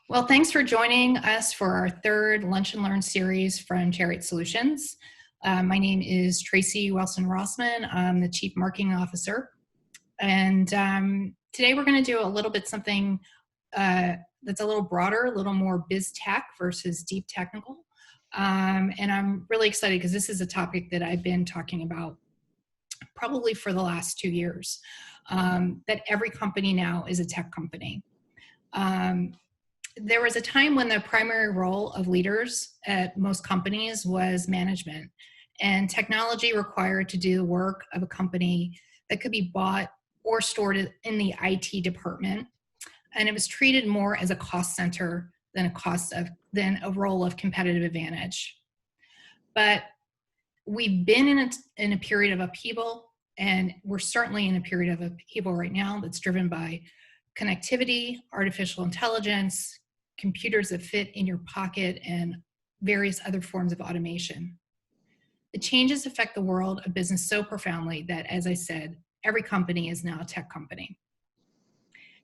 Well, thanks for joining us for our third Lunch and Learn series from Chariot Solutions. My name is Tracey Welson-Rossman. I'm the Chief Marketing Officer. And today we're going to do a little bit something that's a little broader, a little more biz tech versus deep technical. And I'm really excited because this is a topic that I've been talking about probably for the last 2 years, that every company now is a tech company. There was a time when the primary role of leaders at most companies was management, and technology required to do the work of a company that could be bought or stored in the IT department, and it was treated more as a cost center than a role of competitive advantage. But we've been in a period of upheaval, and we're certainly in a period of upheaval right now that's driven by connectivity, artificial intelligence, computers that fit in your pocket, and various other forms of automation. The changes affect the world of business so profoundly that, as I said, every company is now a tech company.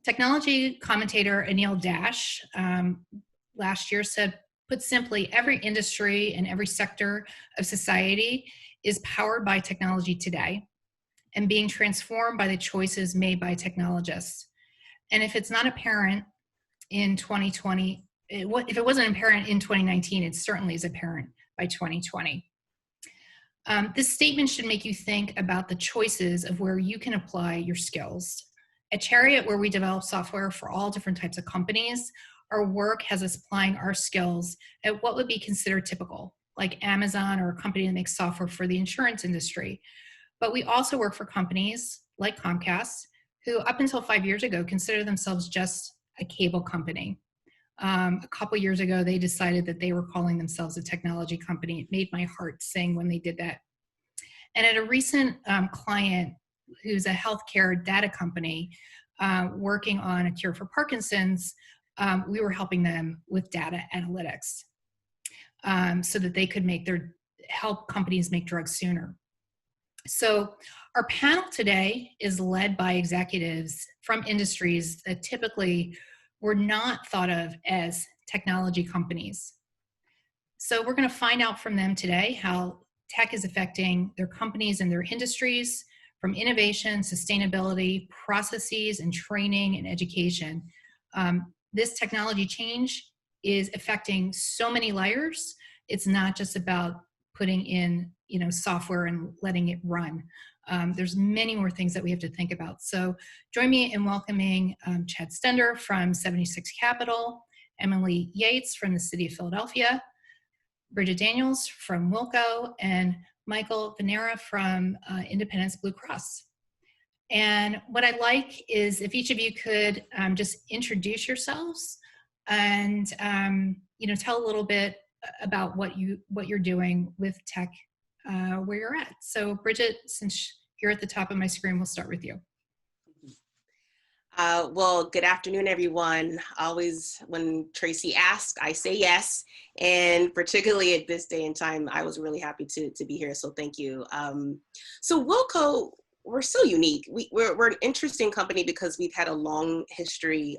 Technology commentator Anil Dash last year said, put simply, every industry and every sector of society is powered by technology today and being transformed by the choices made by technologists. And if it's not apparent in 2020, if it wasn't apparent in 2019, it certainly is apparent by 2020. This statement should make you think about the choices of where you can apply your skills. At Chariot, where we develop software for all different types of companies, our work has us applying our skills at what would be considered typical, like Amazon or a company that makes software for the insurance industry. But we also work for companies like Comcast, who up until 5 years ago considered themselves just a cable company. A couple years ago, they decided that they were calling themselves a technology company. It made my heart sing when they did that. And at a recent client who's a healthcare data company working on a cure for Parkinson's, we were helping them with data analytics so that they could help companies make drugs sooner. So our panel today is led by executives from industries that typically were not thought of as technology companies. So we're going to find out from them today how tech is affecting their companies and their industries, from innovation, sustainability, processes, and training and education. This technology change is affecting so many layers. It's not just about putting in software and letting it run. There's many more things that we have to think about. So join me in welcoming Chad Stender from 76 Capital, Emily Yates from the City of Philadelphia, Bridget Daniels from Wilco, and Michael Venera from Independence Blue Cross. And what I'd like is if each of you could just introduce yourselves and tell a little bit about what you're doing with tech where you're at. So Bridget, since you're at the top of my screen, we'll start with you. Well, good afternoon, everyone. Always when Tracey asks, I say yes. And particularly at this day and time, I was really happy to be here. So thank you. So Wilco, we're so unique. We're an interesting company because we've had a long history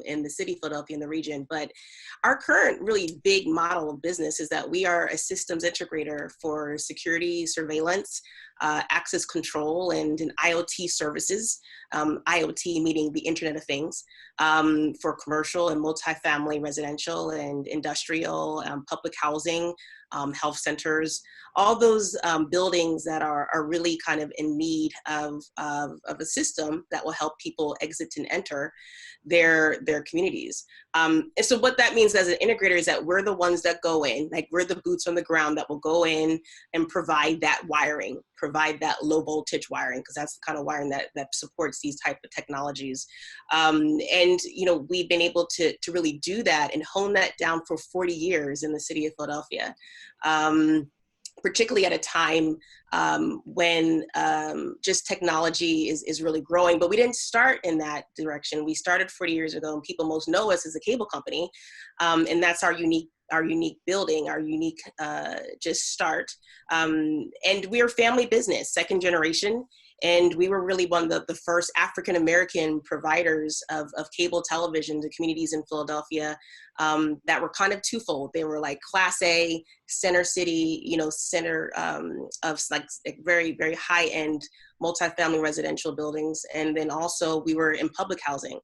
in the city of Philadelphia and the region, but our current really big model of business is that we are a systems integrator for security, surveillance, access control, and IoT services. IoT meaning the Internet of Things, for commercial and multifamily residential and industrial, public housing, health centers, all those buildings that are really kind of in need of a system that will help people exit and enter their communities. And so what that means as an integrator is that we're the ones that go in, like we're the boots on the ground that will go in and provide that wiring, provide that low voltage wiring, because that's the kind of wiring that supports these type of technologies. And we've been able to really do that and hone that down for 40 years in the city of Philadelphia. Particularly at a time when just technology is really growing. But we didn't start in that direction. We started 40 years ago, and people most know us as a cable company. And that's our unique building, our unique just start. And we are family business, second generation. And we were really one of the first African-American providers of cable television to communities in Philadelphia that were kind of twofold. They were like Class A, center city, center of like very, very high-end multifamily residential buildings. And then also we were in public housing.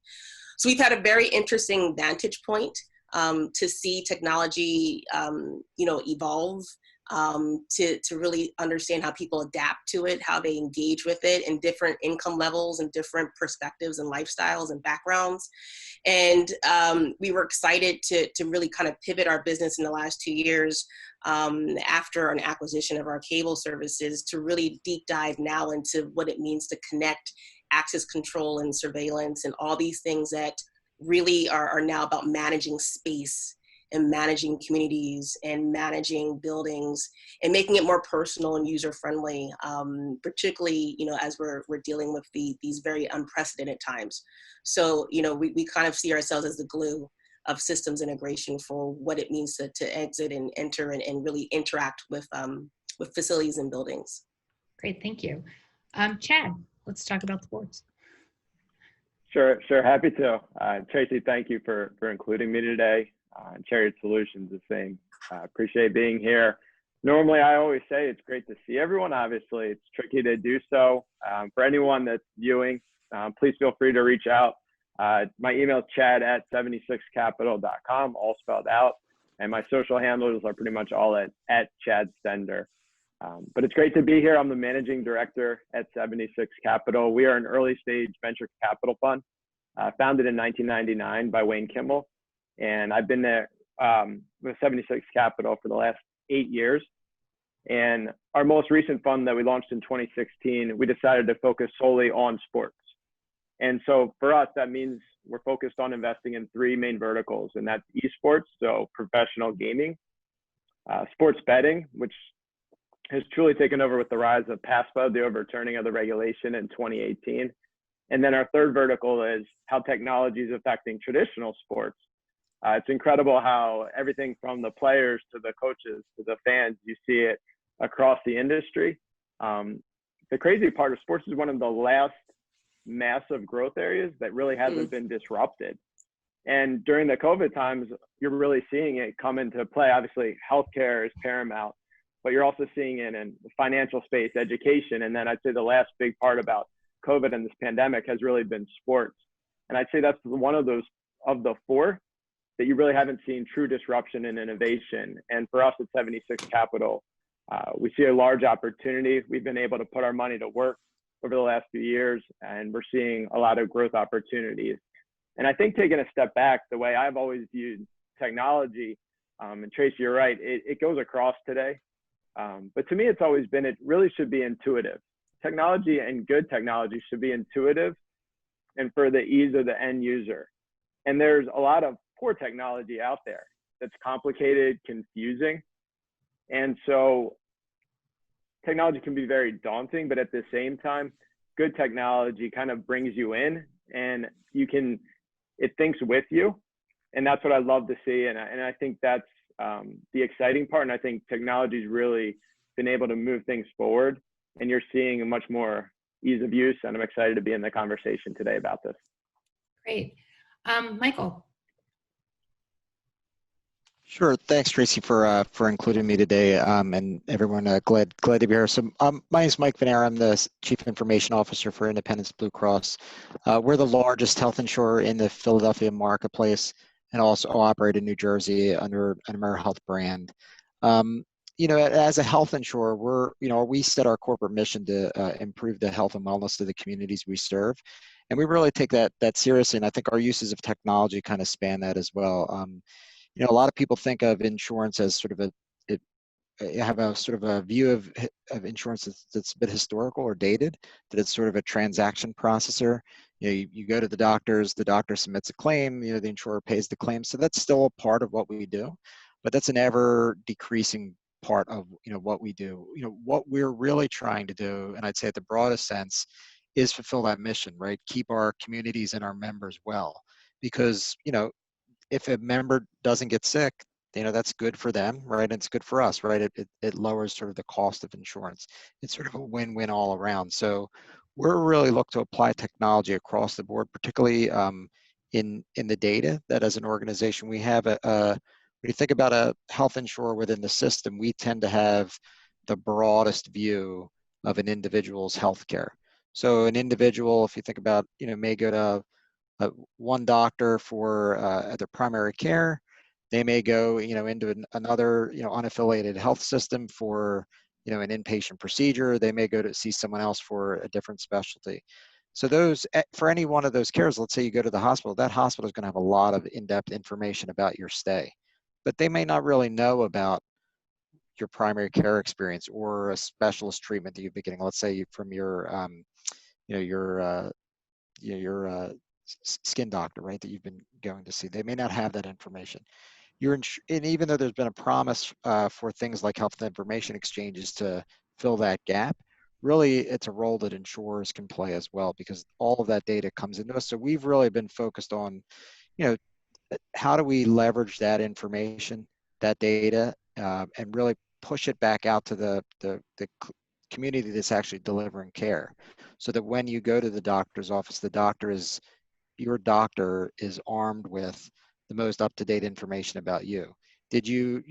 So we've had a very interesting vantage point to see technology, evolve, to really understand how people adapt to it, how they engage with it in different income levels and different perspectives and lifestyles and backgrounds. And we were excited to really kind of pivot our business in the last 2 years after an acquisition of our cable services to really deep dive now into what it means to connect access control and surveillance and all these things that really are now about managing space and managing communities and managing buildings and making it more personal and user-friendly, particularly, as we're dealing with these very unprecedented times. So, we kind of see ourselves as the glue of systems integration for what it means to exit and enter and really interact with facilities and buildings. Great, thank you. Chad, let's talk about sports. Sure. Happy to. Tracey, thank you for including me today. Chariot Solutions, the same. Appreciate being here. Normally, I always say it's great to see everyone. Obviously, it's tricky to do so. For anyone that's viewing, please feel free to reach out. My email is chad@76capital.com, all spelled out. And my social handles are pretty much all at Chad Stender. But it's great to be here. I'm the managing director at 76 Capital. We are an early stage venture capital fund founded in 1999 by Wayne Kimmel. And I've been there with 76 Capital for the last 8 years. And our most recent fund that we launched in 2016, we decided to focus solely on sports. And so for us, that means we're focused on investing in 3 main verticals, and that's esports, so professional gaming, sports betting, which has truly taken over with the rise of PASPA, the overturning of the regulation in 2018. And then our third vertical is how technology is affecting traditional sports. It's incredible how everything from the players to the coaches to the fans, you see it across the industry. The crazy part of sports is one of the last massive growth areas that really hasn't been disrupted. And during the COVID times, you're really seeing it come into play. Obviously, healthcare is paramount, but you're also seeing it in the financial space, education. And then I'd say the last big part about COVID and this pandemic has really been sports. And I'd say that's one of those of the 4 that you really haven't seen true disruption and innovation. And for us at 76 Capital, we see a large opportunity. We've been able to put our money to work over the last few years, and we're seeing a lot of growth opportunities. And I think taking a step back, the way I've always viewed technology, and Tracey, you're right, it goes across today. But to me, it's always been, it really should be intuitive. Technology and good technology should be intuitive and for the ease of the end user. And there's a lot of poor technology out there that's complicated, confusing. And so technology can be very daunting, but at the same time, good technology kind of brings you in and it thinks with you. And that's what I love to see. And I think that's the exciting part. And I think technology's really been able to move things forward, and you're seeing a much more ease of use. And I'm excited to be in the conversation today about this. Great. Michael. Sure. Thanks, Tracey, for including me today, and everyone. Glad to be here. So, my name is Mike Venera. I'm the Chief Information Officer for Independence Blue Cross. We're the largest health insurer in the Philadelphia marketplace, and also operate in New Jersey under an AmeriHealth brand. As a health insurer, we set our corporate mission to improve the health and wellness of the communities we serve, and we really take that seriously. And I think our uses of technology kind of span that as well. A lot of people think of insurance as sort of have a sort of a view of insurance that's a bit historical or dated, that it's sort of a transaction processor. You go to the doctor submits a claim, the insurer pays the claim. So that's still a part of what we do, but that's an ever decreasing part of what we do. What we're really trying to do, and I'd say at the broadest sense, is fulfill that mission, right? Keep our communities and our members well, because if a member doesn't get sick, that's good for them, right? And it's good for us, right? It lowers sort of the cost of insurance. It's sort of a win-win all around. So we're really look to apply technology across the board, particularly in the data that as an organization we have when you think about a health insurer within the system, we tend to have the broadest view of an individual's healthcare. So an individual, if you think about, may go to one doctor for their primary care. They may go, into another, unaffiliated health system for, an inpatient procedure. They may go to see someone else for a different specialty. So for any one of those cares, let's say you go to the hospital, that hospital is going to have a lot of in-depth information about your stay, but they may not really know about your primary care experience or a specialist treatment that you've been getting. Let's say from your, your skin doctor, right, that you've been going to see. They may not have that information. And even though there's been a promise for things like health information exchanges to fill that gap, really it's a role that insurers can play as well, because all of that data comes into us. So we've really been focused on, how do we leverage that information, that data, and really push it back out to the community that's actually delivering care, so that when you go to the doctor's office, your doctor is armed with the most up-to-date information about you. Did you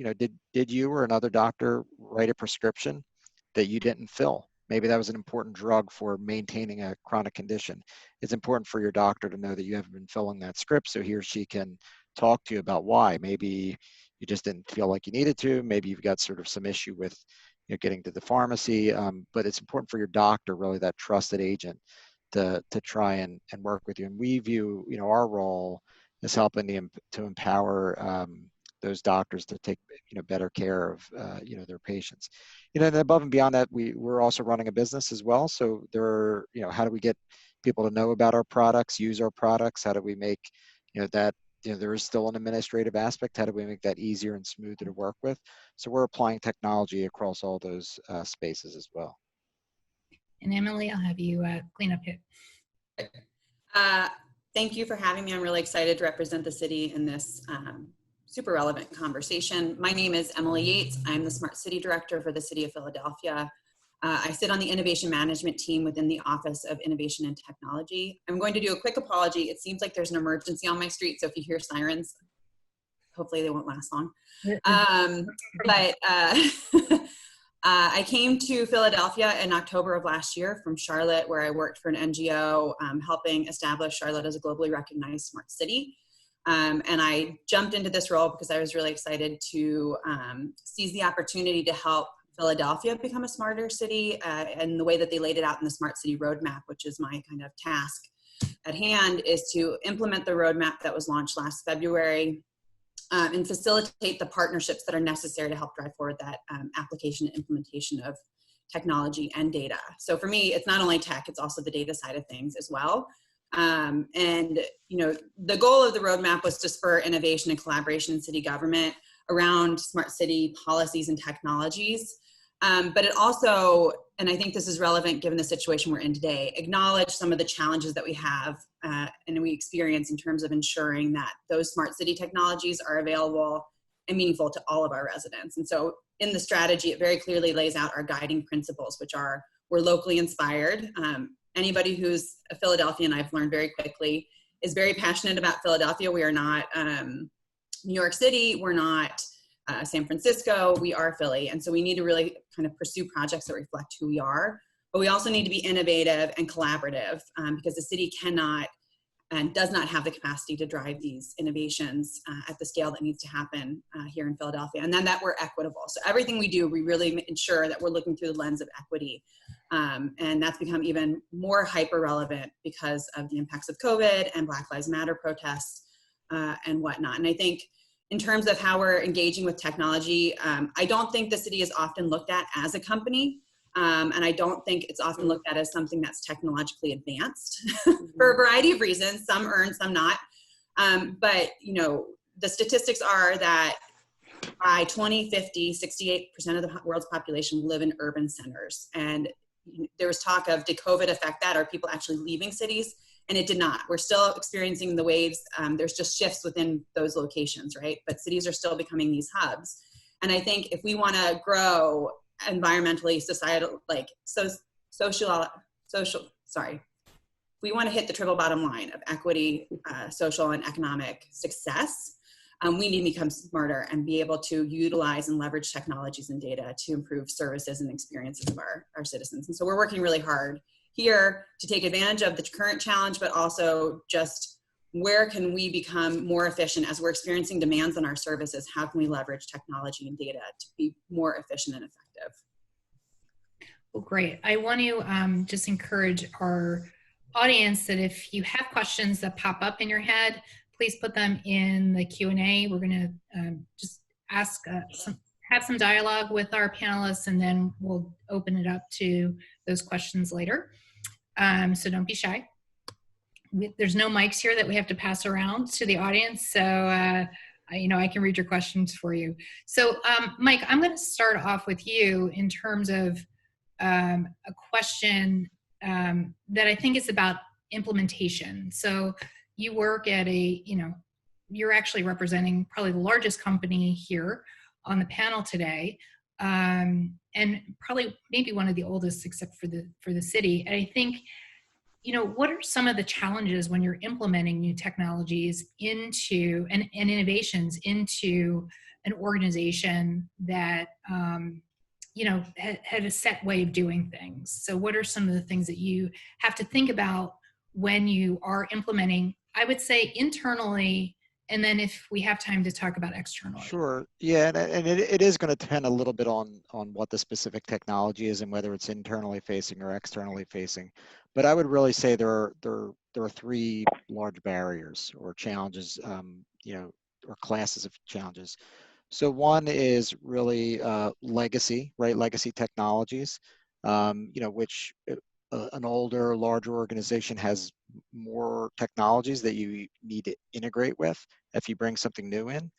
or another doctor write a prescription that you didn't fill? Maybe that was an important drug for maintaining a chronic condition. It's important for your doctor to know that you haven't been filling that script, so he or she can talk to you about why. Maybe you just didn't feel like you needed to. Maybe you've got sort of some issue with getting to the pharmacy, but it's important for your doctor, really that trusted agent, to try and work with you. And we view, our role as helping to empower those doctors to take, better care of, their patients. And above and beyond that, we're also running a business as well. So how do we get people to know about our products, use our products? How do we make, that, there is still an administrative aspect. How do we make that easier and smoother to work with? So we're applying technology across all those spaces as well. And Emily, I'll have you clean up here. Thank you for having me. I'm really excited to represent the city in this super relevant conversation. My name is Emily Yates. I'm the Smart City Director for the City of Philadelphia. I sit on the innovation management team within the Office of Innovation and Technology. I'm going to do a quick apology. It seems like there's an emergency on my street, so if you hear sirens, hopefully they won't last long. I came to Philadelphia in October of last year from Charlotte, where I worked for an NGO helping establish Charlotte as a globally recognized smart city. And I jumped into this role because I was really excited to seize the opportunity to help Philadelphia become a smarter city, and the way that they laid it out in the Smart City Roadmap, which is my kind of task at hand, is to implement the roadmap that was launched last February and facilitate the partnerships that are necessary to help drive forward that application and implementation of technology and data. So for me, it's not only tech, it's also the data side of things as well. And the goal of the roadmap was to spur innovation and collaboration in city government around smart city policies and technologies. But it also, and I think this is relevant given the situation we're in today, acknowledge some of the challenges that we have and we experience in terms of ensuring that those smart city technologies are available and meaningful to all of our residents. And so in the strategy, it very clearly lays out our guiding principles, which are, we're locally inspired. Anybody who's a Philadelphian, I've learned very quickly, is very passionate about Philadelphia. We are not New York City, we're not San Francisco, we are Philly. And so we need to really kind of pursue projects that reflect who we are, but we also need to be innovative and collaborative because the city cannot and does not have the capacity to drive these innovations at the scale that needs to happen here in Philadelphia. And then that we're equitable. So everything we do, we really ensure that we're looking through the lens of equity. And that's become even more hyper relevant because of the impacts of COVID and Black Lives Matter protests and whatnot. And I think in terms of how we're engaging with technology, I don't think the city is often looked at as a company. And I don't think it's often looked at as something that's technologically advanced for a variety of reasons. Some earn, some not. But the statistics are that by 2050, 68% of the world's population live in urban centers. And there was talk of, did COVID affect that? Are people actually leaving cities? And it did not. We're still experiencing the waves. There's just shifts within those locations, right? But cities are still becoming these hubs. And I think if we want to grow environmentally, societal, like social, we want to hit the triple bottom line of equity, social and economic success, we need to become smarter and be able to utilize and leverage technologies and data to improve services and experiences of our citizens. And so we're working really hard here to take advantage of the current challenge, but also just where can we become more efficient as we're experiencing demands on our services? How can we leverage technology and data to be more efficient and effective? Well, great. I want to just encourage our audience that if you have questions that pop up in your head, please put them in the Q&A. We're going to just ask, have some dialogue with our panelists, and then we'll open it up to those questions later. So don't be shy. There's no mics here that we have to pass around to the audience, so I can read your questions for you. So Mike, I'm going to start off with you in terms of a question that I think is about implementation. So you work at you're actually representing probably the largest company here on the panel today, and probably maybe one of the oldest except for the city. And I think, what are some of the challenges when you're implementing new technologies into and innovations into an organization that had a set way of doing things? So what are some of the things that you have to think about when you are implementing, I would say internally, and then if we have time to talk about externally? Sure. Yeah, and it is going to depend a little bit on what the specific technology is and whether it's internally facing or externally facing. But I would really say there are three large barriers or challenges, or classes of challenges. So one is really legacy, right? Legacy technologies, which an older, larger organization has more technologies that you need to integrate with if you bring something new in.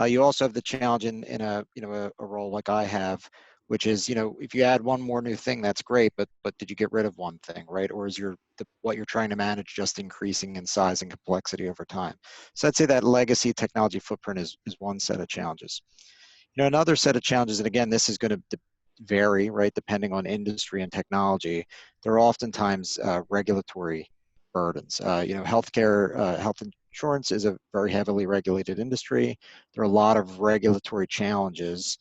You also have the challenge in a role like I have, which is, if you add one more new thing, that's great, but did you get rid of one thing, right? Or is what you're trying to manage just increasing in size and complexity over time? So I'd say that legacy technology footprint is one set of challenges. Another set of challenges, and again, this is going to vary, right, depending on industry and technology. There are oftentimes regulatory burdens. Healthcare, health insurance is a very heavily regulated industry. There are a lot of regulatory challenges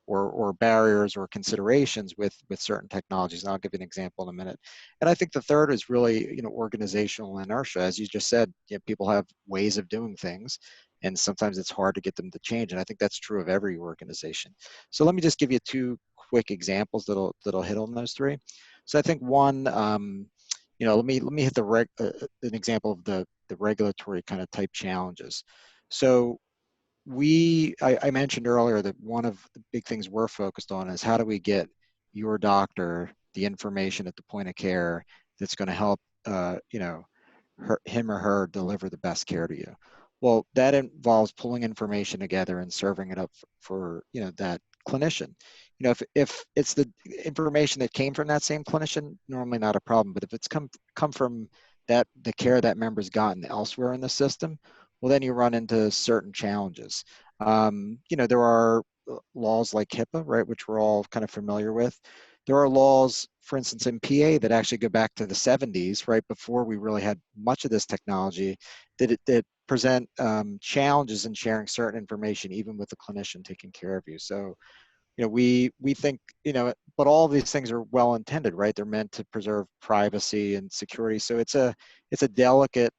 or barriers or considerations with certain technologies. And I'll give you an example in a minute. And I think the third is really, organizational inertia. As you just said, people have ways of doing things, and sometimes it's hard to get them to change. And I think that's true of every organization. So let me just give you two quick examples that'll hit on those three. So I think one, let me hit an example of the regulatory kind of type challenges. So I mentioned earlier that one of the big things we're focused on is how do we get your doctor the information at the point of care that's going to help him or her deliver the best care to you. Well, that involves pulling information together and serving it up for that clinician. If it's the information that came from that same clinician, normally not a problem. But if it's come from the care that member's gotten elsewhere in the system, well, then you run into certain challenges. There are laws like HIPAA, right, which we're all kind of familiar with. There are laws, for instance, in PA that actually go back to the 70s, right, before we really had much of this technology, that present challenges in sharing certain information, even with the clinician taking care of you. So, we think, but all of these things are well intended, right? They're meant to preserve privacy and security. So it's a delicate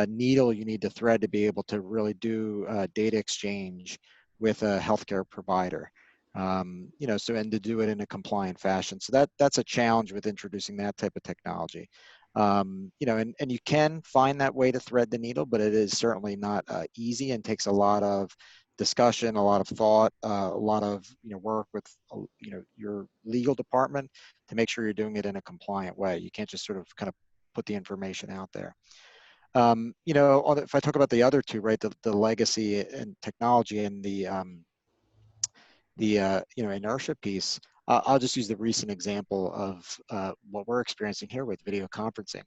needle you need to thread to be able to really do data exchange with a healthcare provider. And to do it in a compliant fashion. So that's a challenge with introducing that type of technology. And you can find that way to thread the needle, but it is certainly not easy and takes a lot of discussion, a lot of thought, a lot of work with your legal department to make sure you're doing it in a compliant way. You can't just sort of kind of put the information out there. If I talk about the other two, right, the legacy and technology and the inertia piece, I'll just use the recent example of what we're experiencing here with video conferencing.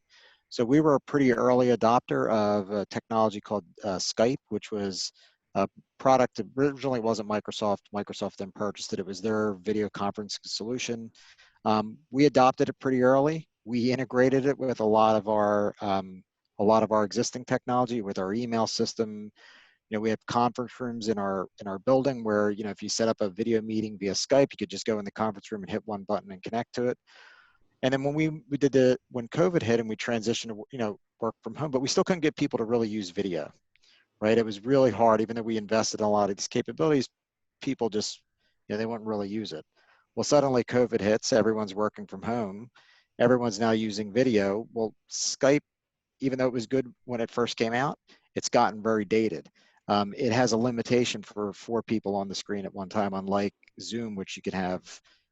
So we were a pretty early adopter of a technology called Skype, which was a product that originally wasn't Microsoft. Microsoft then purchased it. It was their video conferencing solution. We adopted it pretty early. we integrated it with a lot of our existing technology, with our email system. You know, we have conference rooms in our building where, you know, if you set up a video meeting via Skype, you could just go in the conference room and hit one button and connect to it. And then when when COVID hit and we transitioned to, you know, work from home, but we still couldn't get people to really use video, right? It was really hard, even though we invested in a lot of these capabilities, people just, you know, they wouldn't really use it. Well, suddenly COVID hits, everyone's working from home, everyone's now using video. Well, Skype, even though it was good when it first came out, it's gotten very dated. It has a limitation for 4 people on the screen at one time, unlike Zoom, which you could have,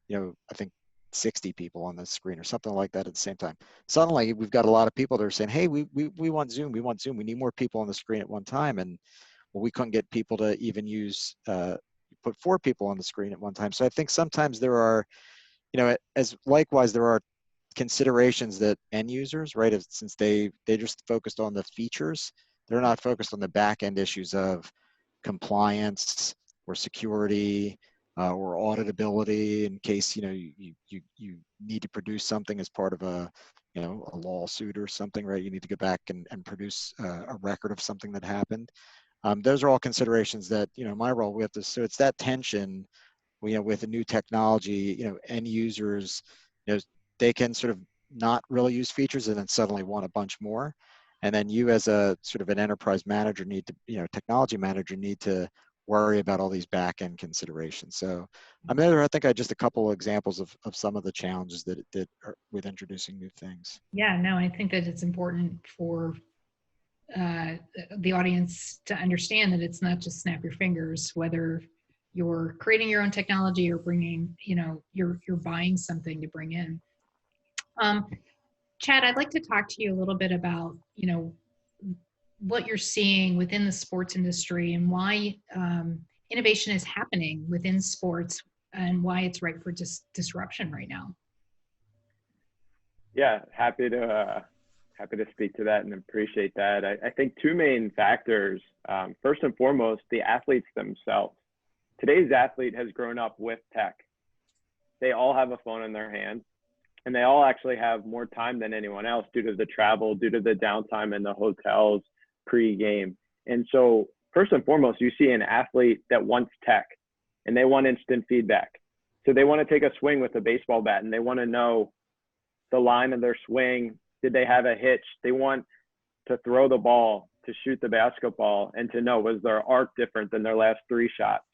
you know, I think 60 people on the screen or something like that at the same time. Suddenly, we've got a lot of people that are saying, hey, we want Zoom, we want Zoom, we need more people on the screen at one time. And well, we couldn't get people to even use, put 4 people on the screen at one time. So I think sometimes there are, you know, as likewise, there are considerations that end users, right, since they just focused on the features, they're not focused on the back end issues of compliance or security or auditability in case, you know, you need to produce something as part of a, you know, a lawsuit or something, right? You need to go back and produce a record of something that happened. Those are all considerations that, you know, my role, we have to, so it's that tension, you know, with the new technology, you know, end users, you know, they can sort of not really use features and then suddenly want a bunch more. And then you as a sort of an enterprise manager need to, you know, technology manager need to worry about all these back end considerations. So I mean, I think I just a couple of examples of some of the challenges that are with introducing new things. Yeah, no, I think that it's important for the audience to understand that it's not just snap your fingers, whether you're creating your own technology or bringing, you know, you're buying something to bring in. Chad, I'd like to talk to you a little bit about, you know, what you're seeing within the sports industry and why innovation is happening within sports and why it's ripe for disruption right now. Yeah, happy to speak to that and appreciate that. I think 2 main factors. First and foremost, the athletes themselves. Today's athlete has grown up with tech. They all have a phone in their hand, and they all actually have more time than anyone else due to the travel, due to the downtime in the hotels pre-game. And so first and foremost, you see an athlete that wants tech and they want instant feedback. So they want to take a swing with a baseball bat and they want to know the line of their swing. Did they have a hitch? They want to throw the ball, to shoot the basketball, and to know, was their arc different than their last 3 shots?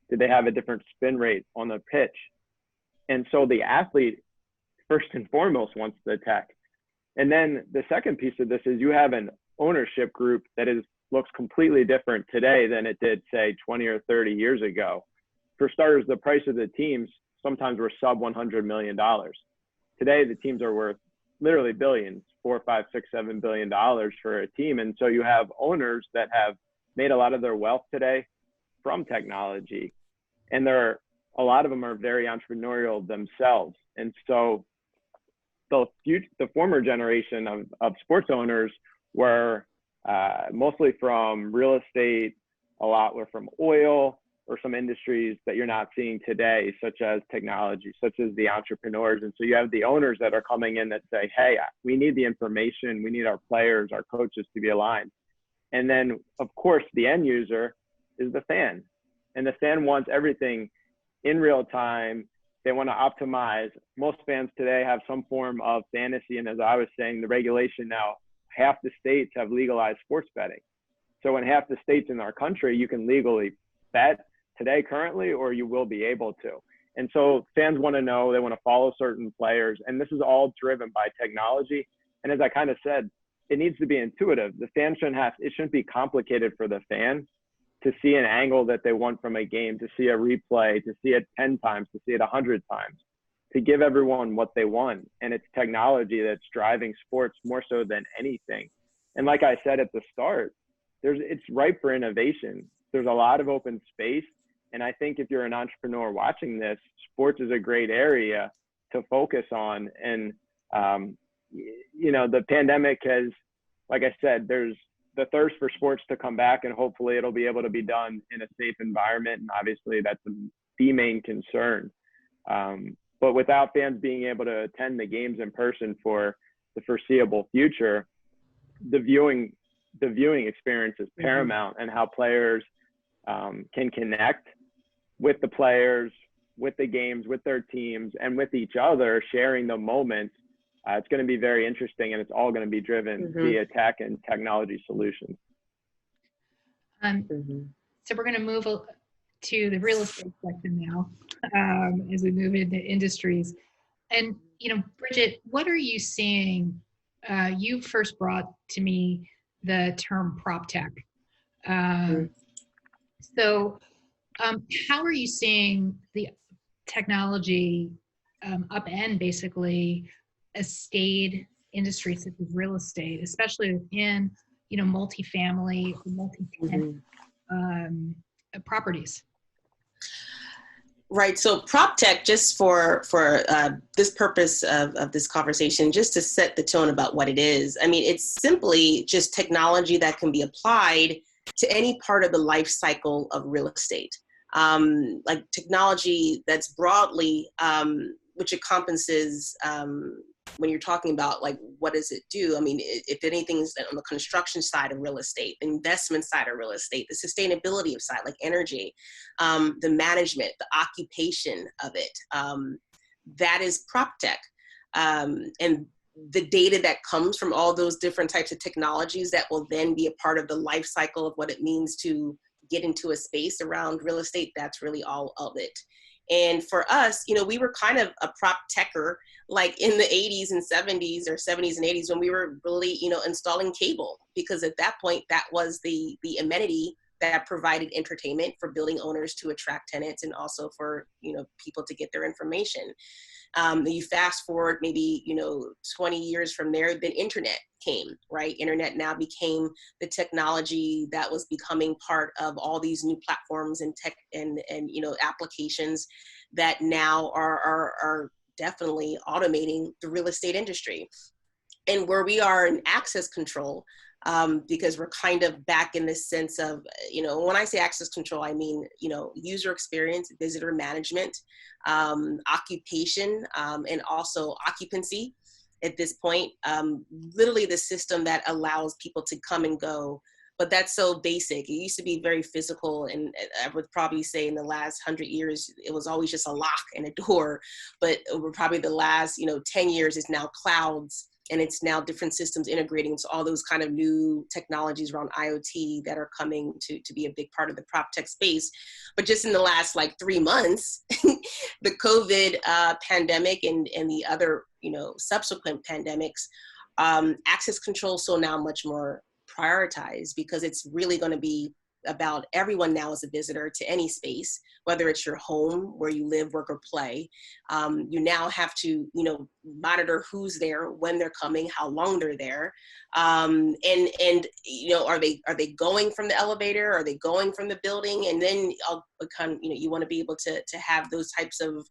Did they have a different spin rate on the pitch? And so the athlete, first and foremost, wants the tech. And then the second piece of this is you have an ownership group that looks completely different today than it did, say, 20 or 30 years ago. For starters, the price of the teams sometimes were sub $100 million. Today, the teams are worth literally billions, $4, $5, $6, $7 billion for a team. And so you have owners that have made a lot of their wealth today from technology. And a lot of them are very entrepreneurial themselves. And so the former generation of sports owners were mostly from real estate, a lot were from oil, or some industries that you're not seeing today, such as technology, such as the entrepreneurs. And so you have the owners that are coming in that say, hey, we need the information, we need our players, our coaches to be aligned. And then, of course, the end user is the fan. And the fan wants everything in real time. They want to optimize. Most fans today have some form of fantasy. And as I was saying, the regulation now, half the states have legalized sports betting. So in half the states in our country, you can legally bet today currently, or you will be able to. And so fans want to know, they want to follow certain players. And this is all driven by technology. And as I kind of said, it needs to be intuitive. The fan it shouldn't be complicated for the fan to see an angle that they want from a game, to see a replay, to see it 10 times, to see it 100 times, to give everyone what they want. And it's technology that's driving sports more so than anything. And like I said at the start, it's ripe for innovation. There's a lot of open space. And I think if you're an entrepreneur watching this, sports is a great area to focus on. And, you know, the pandemic has, like I said, there's the thirst for sports to come back, and hopefully it'll be able to be done in a safe environment. And obviously that's the main concern. But But without fans being able to attend the games in person for the foreseeable future, the viewing experience is paramount, and how players can connect with the players, with the games, with their teams, and with each other, sharing the moments. It's going to be very interesting, and it's all going to be driven via tech and technology solutions. So we're going to move to the real estate section now, as we move into industries. And, Bridget, what are you seeing? You first brought to me the term prop tech. So how are you seeing the technology upend basically a staid industry such as real estate, especially within, multifamily, multi-tenant properties? Right. So prop tech, just for this purpose of this conversation, just to set the tone about what it is. I mean, it's simply just technology that can be applied to any part of the life cycle of real estate. Like technology that's broadly, which encompasses, when you're talking about like, what does it do? I mean, if anything's on the construction side of real estate, the investment side of real estate, the sustainability of side, like energy, the management, the occupation of it, that is prop tech. And the data that comes from all those different types of technologies that will then be a part of the life cycle of what it means to get into a space around real estate, that's really all of it. And for us, we were kind of a prop techer, like in the 80s and 70s, or 70s and 80s, when we were really, installing cable, because at that point, that was the amenity that provided entertainment for building owners to attract tenants, and also for, people to get their information. You fast forward maybe, 20 years from there, then internet came, right? Internet now became the technology that was becoming part of all these new platforms and tech and applications that now are definitely automating the real estate industry. And where we are in access control, because we're kind of back in this sense of, when I say access control, I mean, user experience, visitor management, occupation, and also occupancy at this point, literally the system that allows people to come and go. But that's so basic. It used to be very physical, and I would probably say in the last 100 years, it was always just a lock and a door. But over probably the last, 10 years, it's now clouds, and it's now different systems integrating. So all those kind of new technologies around IoT that are coming to be a big part of the prop tech space. But just in the last 3 months, the COVID pandemic and the other, subsequent pandemics, access control so now much more prioritized, because it's really going to be about everyone now as a visitor to any space, whether it's your home where you live, work, or play. You now have to, monitor who's there, when they're coming, how long they're there, and are they going from the elevator? Are they going from the building? And then you want to be able to have those types of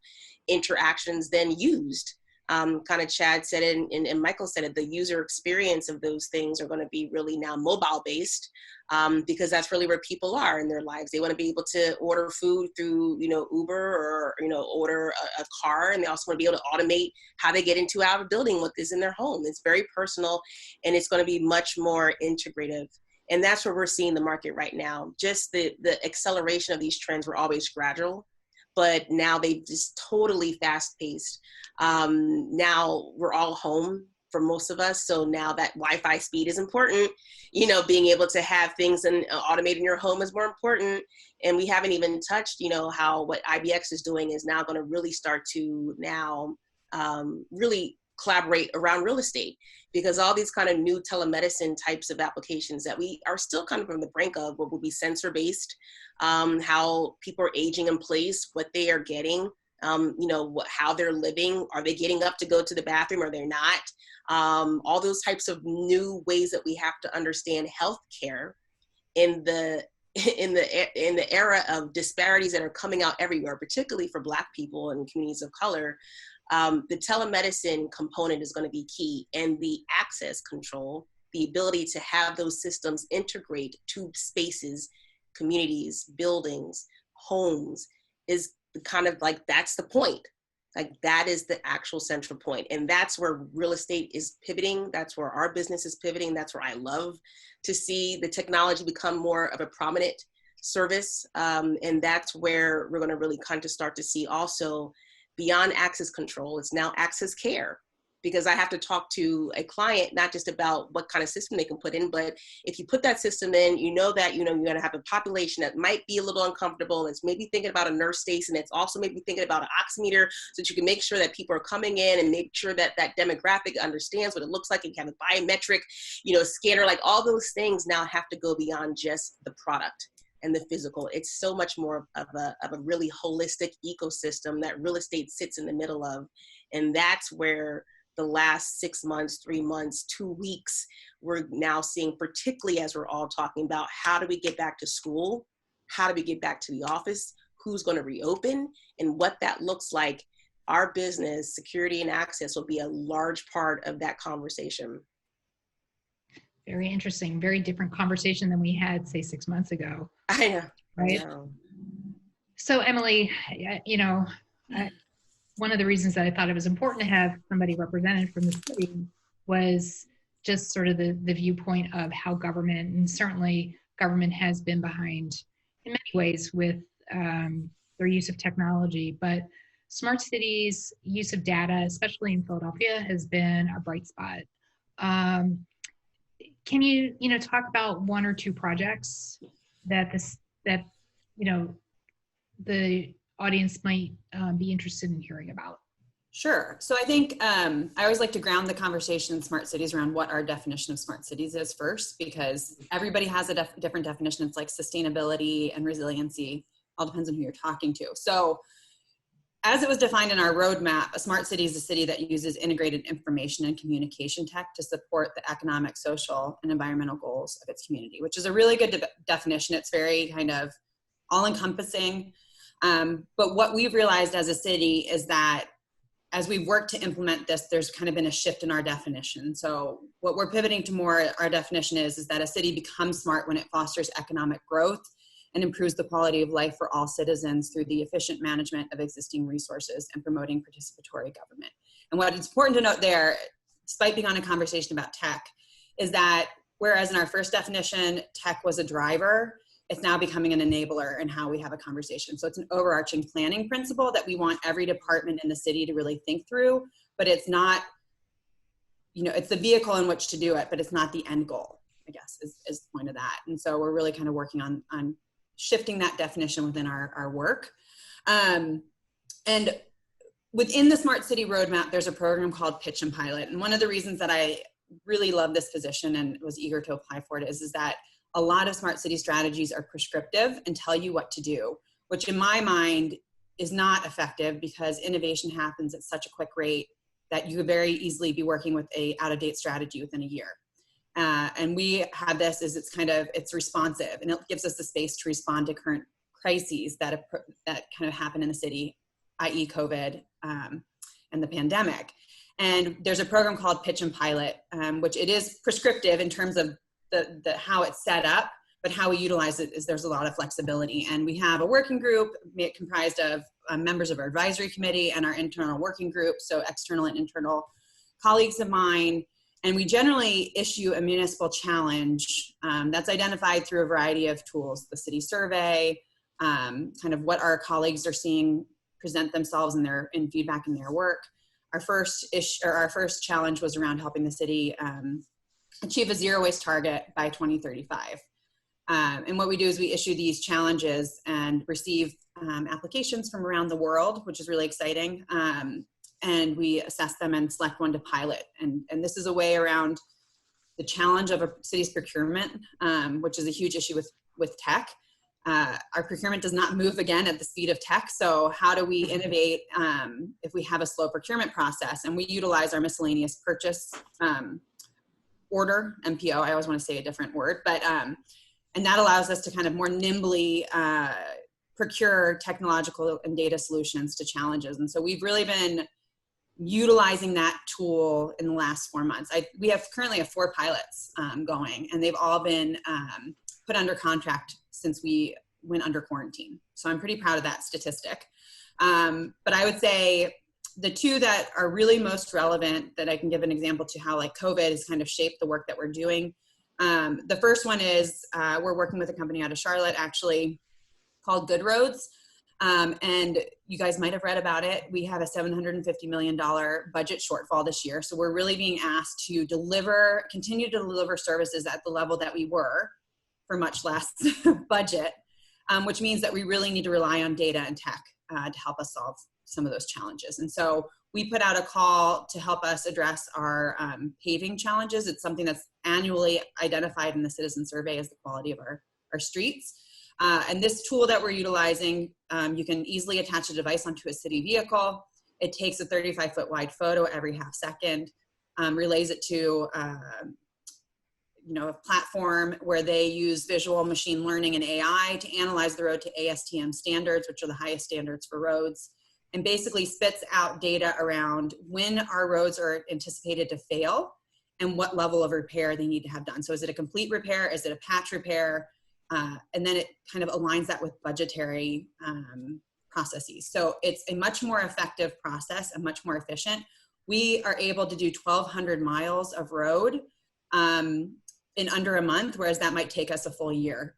interactions then used. Kind of Chad said it and Michael said it, the user experience of those things are going to be really now mobile based, because that's really where people are in their lives. They want to be able to order food through, Uber, or, order a car. And they also want to be able to automate how they get into out of a building, what is in their home. It's very personal, and it's going to be much more integrative. And that's where we're seeing the market right now. Just the acceleration of these trends were always gradual, but now they've just totally fast paced. Now we're all home for most of us. So now that Wi-Fi speed is important, being able to have things and automate in your home is more important. And we haven't even touched, how what IBX is doing is now going to really start to now really collaborate around real estate, because all these kind of new telemedicine types of applications that we are still kind of on the brink of, what will be sensor based, how people are aging in place, what they are getting, how they're living, are they getting up to go to the bathroom, or they're not, all those types of new ways that we have to understand healthcare in the era of disparities that are coming out everywhere, particularly for Black people and communities of color. The telemedicine component is going to be key, and the access control, the ability to have those systems integrate to spaces, communities, buildings, homes, is kind of that's the point. Like that is the actual central point. And that's where real estate is pivoting. That's where our business is pivoting. That's where I love to see the technology become more of a prominent service. And that's where we're going to really kind of start to see also beyond access control, it's now access care. Because I have to talk to a client, not just about what kind of system they can put in, but if you put that system in, you know that, you're going to have a population that might be a little uncomfortable. It's maybe thinking about a nurse station. It's also maybe thinking about an oximeter so that you can make sure that people are coming in and make sure that that demographic understands what it looks like and have a biometric, scanner, like all those things now have to go beyond just the product and the physical. It's so much more of a really holistic ecosystem that real estate sits in the middle of. And that's where the last 6 months, 3 months, 2 weeks, we're now seeing, particularly as we're all talking about how do we get back to school? How do we get back to the office? Who's going to reopen? And what that looks like, our business, security and access will be a large part of that conversation. Very interesting. Very different conversation than we had, say, 6 months ago. I know. Right? I know. So Emily, one of the reasons that I thought it was important to have somebody represented from the city was just sort of the viewpoint of how government, and certainly government has been behind in many ways with their use of technology, but smart cities, use of data, especially in Philadelphia, has been a bright spot. Can you, talk about one or two projects that the audience might be interested in hearing about? Sure. So I think I always like to ground the conversation in smart cities around what our definition of smart cities is first, because everybody has a different definition. It's like sustainability and resiliency, all depends on who you're talking to. So as it was defined in our roadmap, a smart city is a city that uses integrated information and communication tech to support the economic, social, and environmental goals of its community, which is a really good definition. It's very kind of all-encompassing. But what we've realized as a city is that as we've worked to implement this, there's kind of been a shift in our definition. So what we're pivoting to more, our definition is that a city becomes smart when it fosters economic growth and improves the quality of life for all citizens through the efficient management of existing resources and promoting participatory government. And what is important to note there, despite being on a conversation about tech, is that whereas in our first definition, tech was a driver, it's now becoming an enabler in how we have a conversation. So it's an overarching planning principle that we want every department in the city to really think through, but it's not, it's the vehicle in which to do it, but it's not the end goal, I guess, is the point of that. And so we're really kind of working on shifting that definition within our work. And within the Smart City Roadmap, there's a program called Pitch and Pilot. And one of the reasons that I really love this position and was eager to apply for it is that a lot of smart city strategies are prescriptive and tell you what to do, which in my mind is not effective because innovation happens at such a quick rate that you could very easily be working with a out-of-date strategy within a year. And we have this as it's responsive, and it gives us the space to respond to current crises that kind of happen in the city, i.e. COVID and the pandemic. And there's a program called Pitch and Pilot, which it is prescriptive in terms of the how it's set up, but how we utilize it is there's a lot of flexibility. And we have a working group comprised of members of our advisory committee and our internal working group, so external and internal colleagues of mine. And we generally issue a municipal challenge that's identified through a variety of tools, the city survey, kind of what our colleagues are seeing present themselves in feedback in their work. Our first challenge was around helping the city achieve a zero waste target by 2035. And what we do is we issue these challenges and receive applications from around the world, which is really exciting. And we assess them and select one to pilot. And this is a way around the challenge of a city's procurement, which is a huge issue with tech. Our procurement does not move again at the speed of tech. So how do we innovate if we have a slow procurement process? And we utilize our miscellaneous purchase order, MPO. I always want to say a different word, but and that allows us to kind of more nimbly procure technological and data solutions to challenges. And so we've really been utilizing that tool in the last 4 months. We currently have 4 pilots going, and they've all been put under contract since we went under quarantine. So I'm pretty proud of that statistic. But I would say The two that are really most relevant that I can give an example to how like COVID has kind of shaped the work that we're doing. The first one is we're working with a company out of Charlotte actually called Good Roads. And you guys might have read about it. We have a $750 million budget shortfall this year. So we're really being asked to continue to deliver services at the level that we were for much less budget, which means that we really need to rely on data and tech to help us solve some of those challenges. And so we put out a call to help us address our paving challenges. It's something that's annually identified in the citizen survey as the quality of our streets. And this tool that we're utilizing, you can easily attach a device onto a city vehicle. It takes a 35-foot wide photo every half second, relays it to a platform where they use visual machine learning and AI to analyze the road to ASTM standards, which are the highest standards for roads, and basically spits out data around when our roads are anticipated to fail and what level of repair they need to have done. So is it a complete repair? Is it a patch repair? And then it kind of aligns that with budgetary processes. So it's a much more effective process and much more efficient. We are able to do 1,200 miles of road in under a month, whereas that might take us a full year,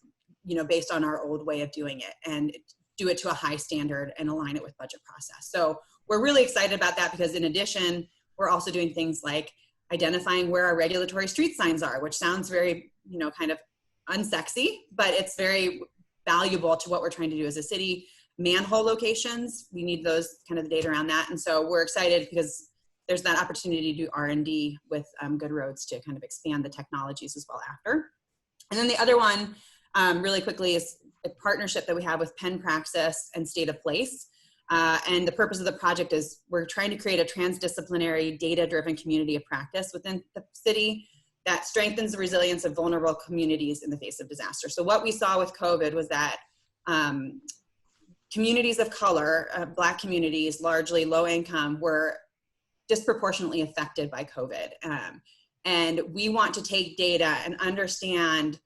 based on our old way of doing it, and do it to a high standard and align it with budget process. So we're really excited about that because in addition, we're also doing things like identifying where our regulatory street signs are, which sounds very, kind of unsexy, but it's very valuable to what we're trying to do as a city. Manhole locations, we need those kind of the data around that. And so we're excited because there's that opportunity to do R&D with Good Roads to kind of expand the technologies as well after. And then the other one, really quickly, is a partnership that we have with Penn Praxis and State of Place. And the purpose of the project is we're trying to create a transdisciplinary, data-driven community of practice within the city that strengthens the resilience of vulnerable communities in the face of disaster. So what we saw with COVID was that communities of color, Black communities, largely low income, were disproportionately affected by COVID. And we want to take data and understand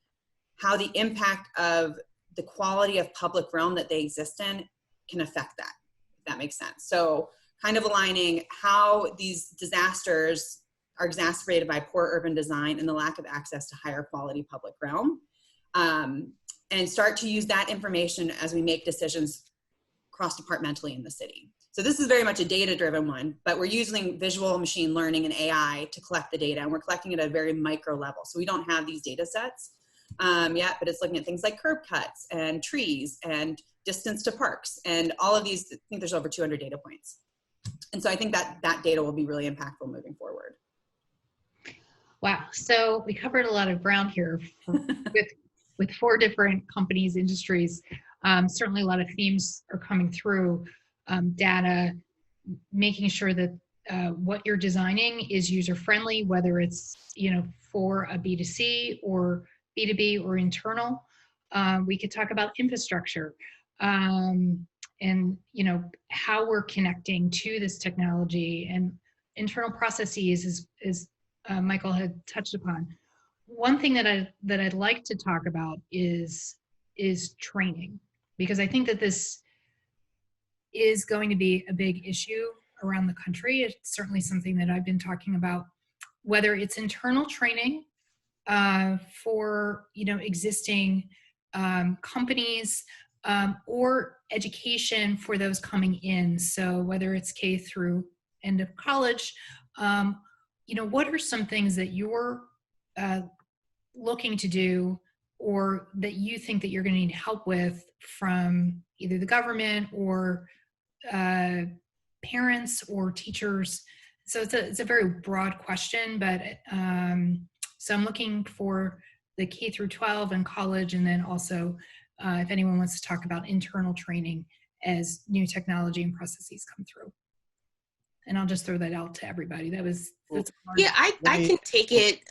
how the impact of the quality of public realm that they exist in can affect that, if that makes sense. So kind of aligning how these disasters are exacerbated by poor urban design and the lack of access to higher quality public realm, and start to use that information as we make decisions cross-departmentally in the city. So this is very much a data-driven one, but we're using visual machine learning and AI to collect the data, and we're collecting it at a very micro level. So we don't have these data sets yet, but it's looking at things like curb cuts and trees and distance to parks and all of these. I think there's over 200 data points. And so I think that that data will be really impactful moving forward. Wow, so we covered a lot of ground here with 4 different companies, industries. Certainly a lot of themes are coming through. Data, making sure that what you're designing is user-friendly, whether it's for a B2C or B2B or internal. We could talk about infrastructure and how we're connecting to this technology, and internal processes is Michael had touched upon. One thing that I'd like to talk about is training, because I think that this is going to be a big issue around the country. It's certainly something that I've been talking about, whether it's internal training for existing companies or education for those coming in. So whether it's K through end of college, what are some things that you're looking to do or that you think that you're going to need help with from either the government or parents or teachers? So it's a very broad question, but so I'm looking for the K through 12 and college, and then also if anyone wants to talk about internal training as new technology and processes come through. And I'll just throw that out to everybody. That's yeah, I can take it.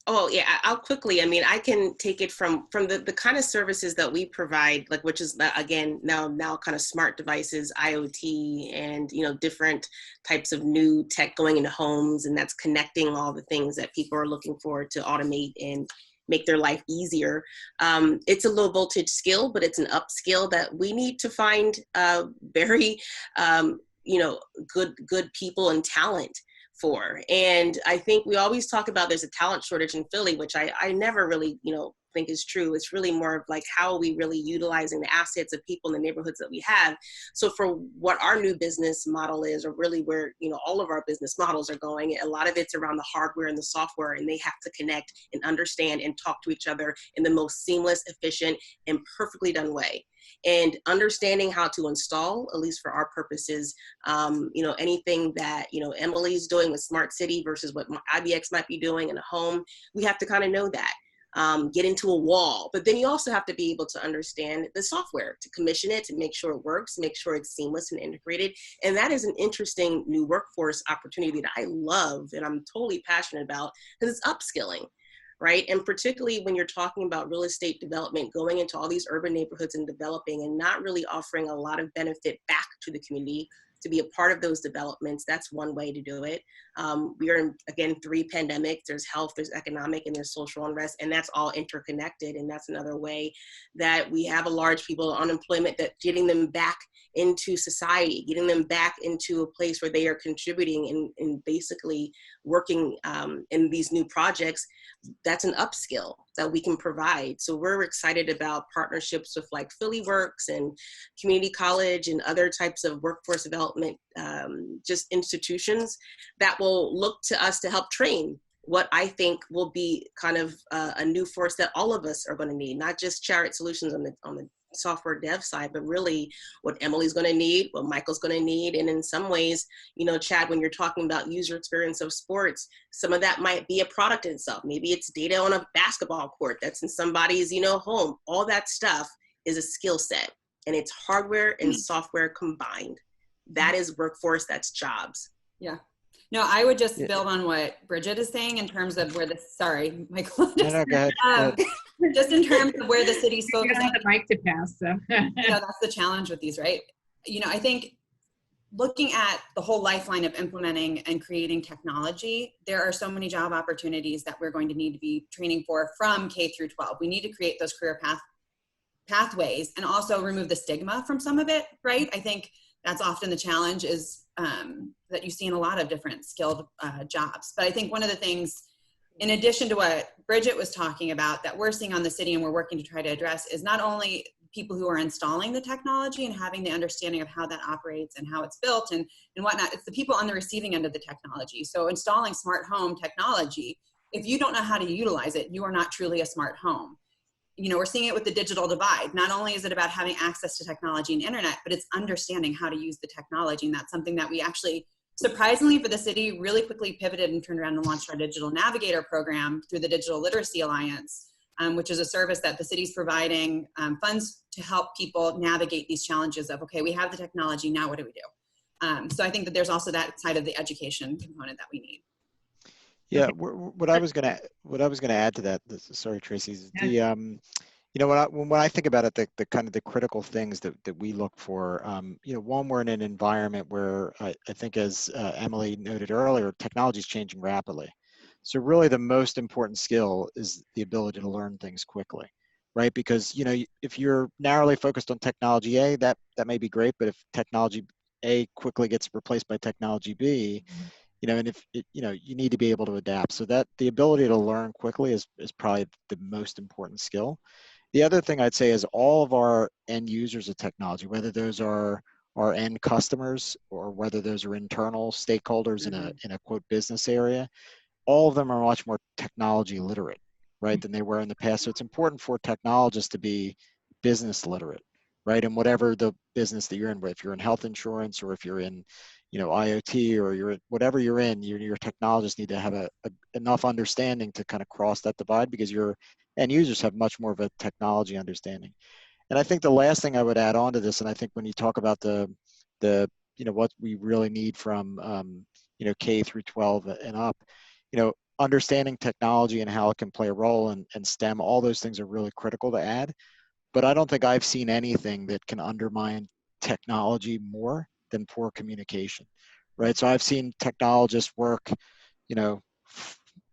Oh yeah, I'll quickly. I mean, I can take it from the kind of services that we provide, like, which is again now kind of smart devices, IoT, and different types of new tech going into homes, and that's connecting all the things that people are looking for to automate and make their life easier. It's a low voltage skill, but it's an upskill that we need to find very good people and talent for. And I think we always talk about there's a talent shortage in Philly, which I never really, think is true. It's really more of like, how are we really utilizing the assets of people in the neighborhoods that we have? So for what our new business model is, or really where, all of our business models are going, a lot of it's around the hardware and the software, and they have to connect and understand and talk to each other in the most seamless, efficient, and perfectly done way. And understanding how to install, at least for our purposes, anything that, Emily's doing with Smart City versus what IBX might be doing in a home, we have to kind of know that. Get into a wall, but then you also have to be able to understand the software, to commission it, to make sure it works, make sure it's seamless and integrated. And that is an interesting new workforce opportunity that I love and I'm totally passionate about, because it's upskilling, right? And particularly when you're talking about real estate development, going into all these urban neighborhoods and developing and not really offering a lot of benefit back to the community to be a part of those developments, that's one way to do it. We are in, again, 3 pandemics. There's health, there's economic, and there's social unrest, and that's all interconnected. And that's another way that we have a large people unemployment, that getting them back into society, getting them back into a place where they are contributing and basically working in these new projects, that's an upskill that we can provide. So we're excited about partnerships with like Philly Works and Community College and other types of workforce development, just institutions that will look to us to help train what I think will be kind of a new force that all of us are going to need, not just Chariot Solutions on the software dev side, but really what Emily's going to need, what Michael's going to need. And in some ways, Chad, when you're talking about user experience of sports, some of that might be a product in itself. Maybe it's data on a basketball court that's in somebody's, home. All that stuff is a skill set, and it's hardware and software combined. That is workforce, that's jobs. Yeah. No, I would just build on what Bridget is saying in terms of where sorry, Michael. No, go ahead. Just in terms of where the city's focusing. You don't have the mic to pass, so. That's the challenge with these, right? I think looking at the whole lifeline of implementing and creating technology, there are so many job opportunities that we're going to need to be training for from K through 12. We need to create those career pathways and also remove the stigma from some of it, right? I think that's often the challenge is that you see in a lot of different skilled jobs. But I think one of the things, in addition to what Bridget was talking about, that we're seeing on the city and we're working to try to address is not only people who are installing the technology and having the understanding of how that operates and how it's built and whatnot, it's the people on the receiving end of the technology. So installing smart home technology, if you don't know how to utilize it, you are not truly a smart home. We're seeing it with the digital divide. Not only is it about having access to technology and internet, but it's understanding how to use the technology. And that's something that we actually, surprisingly for the city, really quickly pivoted and turned around and launched our Digital Navigator program through the Digital Literacy Alliance, which is a service that the city's providing funds to help people navigate these challenges of, okay, we have the technology, now what do we do? So I think that there's also that side of the education component that we need. Yeah, what I was gonna add to that. Sorry, Tracey. When I think about it, the kind of the critical things that we look for. One, we're in an environment where I think, as Emily noted earlier, technology is changing rapidly. So really, the most important skill is the ability to learn things quickly, right? Because if you're narrowly focused on technology A, that may be great, but if technology A quickly gets replaced by technology B, and if you need to be able to adapt. So that the ability to learn quickly is probably the most important skill. The other thing I'd say is all of our end users of technology, whether those are our end customers or whether those are internal stakeholders in a quote business area, all of them are much more technology literate, right, than they were in the past. So it's important for technologists to be business literate, right? And whatever the business that you're in, if you're in health insurance or if you're in IoT or you're whatever you're in, your technologists need to have enough understanding to kind of cross that divide, because your end users have much more of a technology understanding. And I think the last thing I would add on to this, and I think when you talk about the what we really need from K through 12 and up, understanding technology and how it can play a role in STEM, all those things are really critical to add. But I don't think I've seen anything that can undermine technology more than poor communication, right? So I've seen technologists work,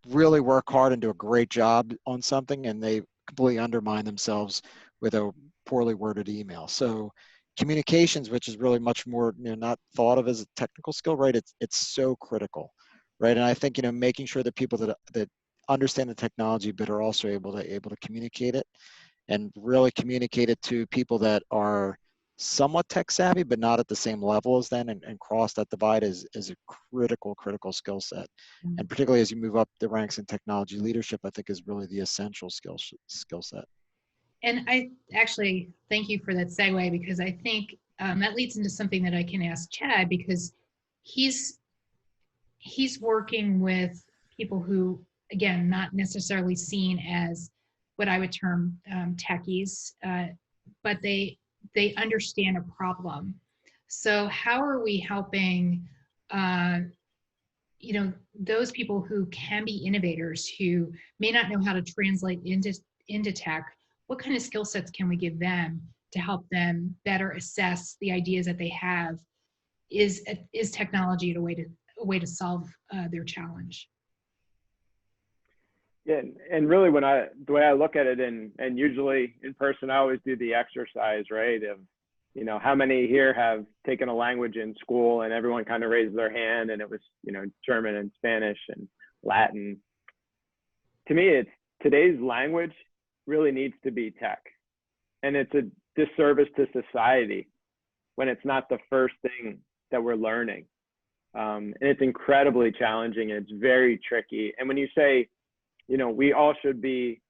really work hard and do a great job on something, and they completely undermine themselves with a poorly worded email. So, communications, which is really much more, not thought of as a technical skill, right? It's so critical, right? And I think, making sure that people that understand the technology, but are also able to communicate it, and really communicate it to people that are somewhat tech savvy, but not at the same level as them, and cross that divide is a critical skill set. And particularly as you move up the ranks in technology leadership, I think is really the essential skill set. And I actually thank you for that segue, because I think that leads into something that I can ask Chad, because he's working with people who, again, not necessarily seen as what I would term techies, but they understand a problem. So how are we helping those people who can be innovators, who may not know how to translate into tech? What kind of skill sets can we give them to help them better assess the ideas that they have? Is technology a way to solve their challenge? Yeah, and really the way I look at it, and usually in person, I always do the exercise, right? Of, how many here have taken a language in school, and everyone kind of raised their hand, and it was, German and Spanish and Latin. To me, it's today's language really needs to be tech. And it's a disservice to society when it's not the first thing that we're learning. And it's incredibly challenging, and it's very tricky. And when you say, we all should be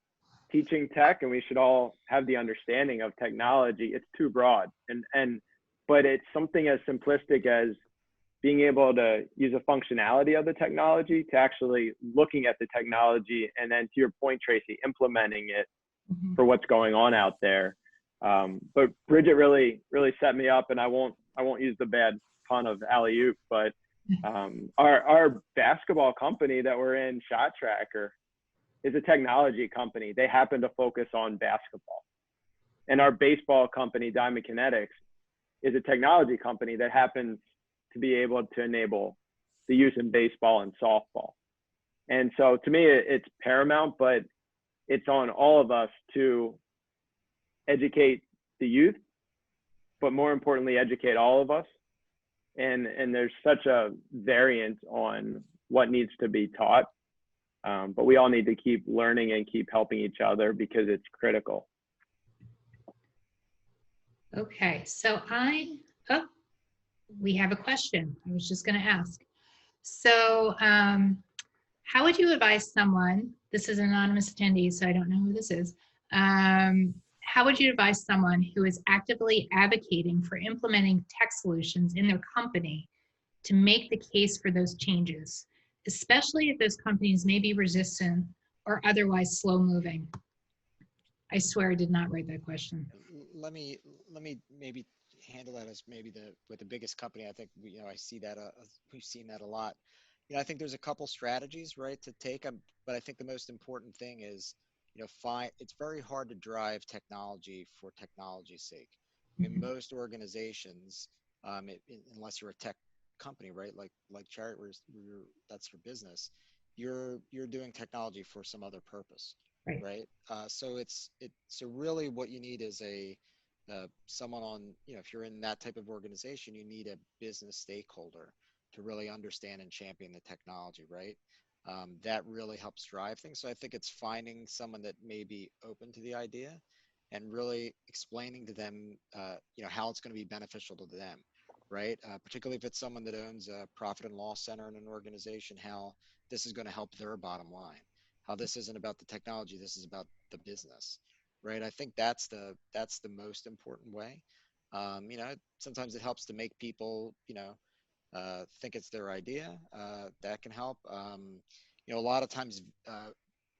teaching tech and we should all have the understanding of technology, it's too broad. But it's something as simplistic as being able to use a functionality of the technology to actually looking at the technology, and then, to your point, Tracey, implementing it for what's going on out there. But Bridget really set me up, and I won't use the bad pun of alley-oop, but our basketball company that we're in, Shot Tracker, is a technology company. They happen to focus on basketball. And our baseball company, Diamond Kinetics, is a technology company that happens to be able to enable the use in baseball and softball. And so to me, it's paramount, but it's on all of us to educate the youth, but more importantly, educate all of us. And there's such a variance on what needs to be taught. But we all need to keep learning and keep helping each other, because it's critical. Okay, so we have a question. I was just going to ask. So how would you advise someone, this is an anonymous attendee, so I don't know who this is. How would you advise someone who is actively advocating for implementing tech solutions in their company to make the case for those changes, especially if those companies may be resistant or otherwise slow moving? I swear I did not write that question. Let me maybe handle that as with the biggest company. I think I see that we've seen that a lot. I think there's a couple strategies, right, to take, but I think the most important thing is, it's very hard to drive technology for technology's sake. I mean, most organizations, unless you're a tech company, right, like Chariot, where that's for business, you're doing technology for some other purpose, right? So really what you need is someone on, if you're in that type of organization, you need a business stakeholder to really understand and champion the technology, right? That really helps drive things. So I think it's finding someone that may be open to the idea and really explaining to them, how it's going to be beneficial to them, right? Particularly if it's someone that owns a profit and loss center in an organization, how this is going to help their bottom line, how this isn't about the technology, this is about the business, right? I think that's the most important way. Sometimes it helps to make people, think it's their idea. That can help. A lot of times,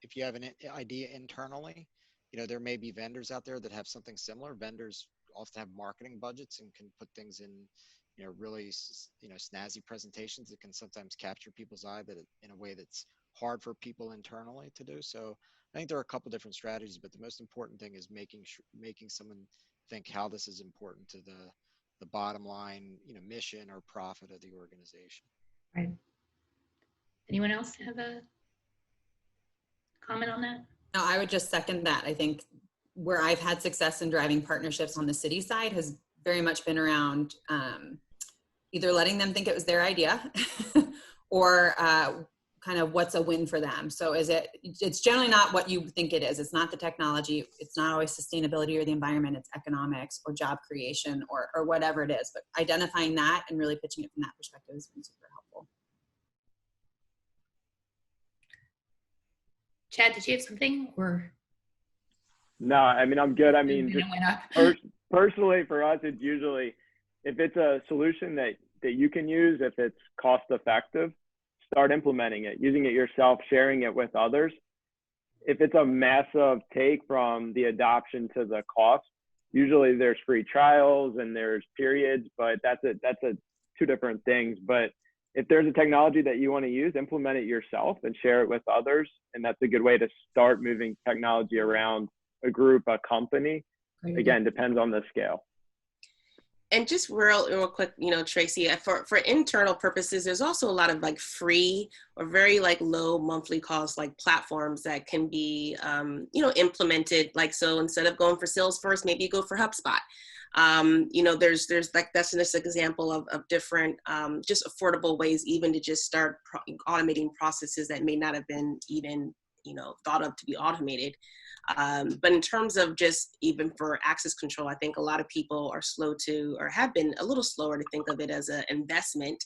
if you have an idea internally, there may be vendors out there that have something similar. Vendors often have marketing budgets and can put things in, really, snazzy presentations that can sometimes capture people's eye in a way that's hard for people internally to do. So I think there are a couple different strategies, but the most important thing is making someone think how this is important to the bottom line, mission or profit of the organization. Right. Anyone else have a comment on that? No, I would just second that. I think where I've had success in driving partnerships on the city side has very much been around either letting them think it was their idea or kind of what's a win for them. So it's generally not what you think it is. It's not the technology. It's not always sustainability or the environment. It's economics or job creation or whatever it is. But identifying that and really pitching it from that perspective has been super helpful. Chad, did you have something or? No, I mean, I'm good. I mean, It just went up. personally for us, it's usually, if it's a solution that you can use, if it's cost effective, start implementing it, using it yourself, sharing it with others. If it's a massive take from the adoption to the cost, usually there's free trials and there's periods, but that's two different things. But if there's a technology that you want to use, implement it yourself and share it with others. And that's a good way to start moving technology around a group, a company. Again, depends on the scale. And just real quick, you know, Tracey, for internal purposes, there's also a lot of like free or very like low monthly cost like platforms that can be, you know, implemented. Like, so instead of going for Salesforce, maybe you go for HubSpot. You know, there's like, that's just an example of different, just affordable ways even to just start automating processes that may not have been even, you know, thought of to be automated. But in terms of just even for access control, I think a lot of people are slow to, or have been a little slower to think of it as an investment